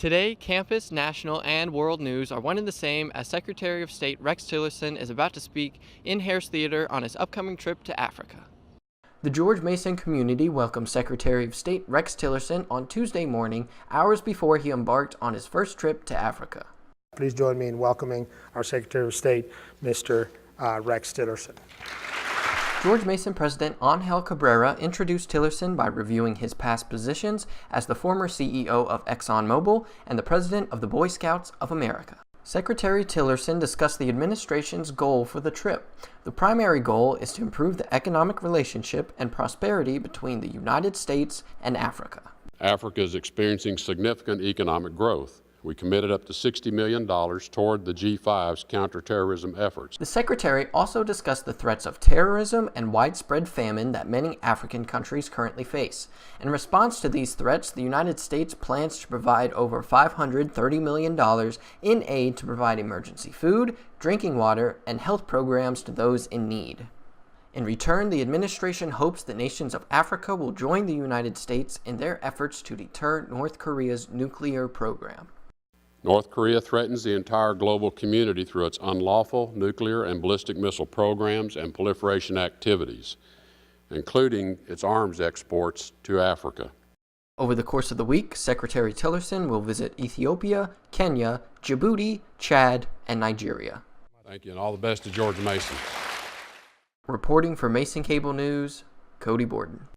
Today, campus, national, and world news are one and the same as Secretary of State Rex Tillerson is about to speak in Harris Theater on his upcoming trip to Africa. The George Mason community welcomed Secretary of State Rex Tillerson on Tuesday morning, hours before he embarked on his first trip to Africa. Please join me in welcoming our Secretary of State, Mr. Rex Tillerson. George Mason President Angel Cabrera introduced Tillerson by reviewing his past positions as the former CEO of ExxonMobil and the President of the Boy Scouts of America. Secretary Tillerson discussed the administration's goal for the trip. The primary goal is to improve the economic relationship and prosperity between the United States and Africa. Africa is experiencing significant economic growth. We committed up to $60 million toward the G5's counterterrorism efforts. The Secretary also discussed the threats of terrorism and widespread famine that many African countries currently face. In response to these threats, the United States plans to provide over $530 million in aid to provide emergency food, drinking water, and health programs to those in need. In return, the administration hopes that nations of Africa will join the United States in their efforts to deter North Korea's nuclear program. North Korea threatens the entire global community through its unlawful nuclear and ballistic missile programs and proliferation activities, including its arms exports to Africa. Over the course of the week, Secretary Tillerson will visit Ethiopia, Kenya, Djibouti, Chad, and Nigeria. Thank you, and all the best to George Mason. Reporting for Mason Cable News, Cody Borden.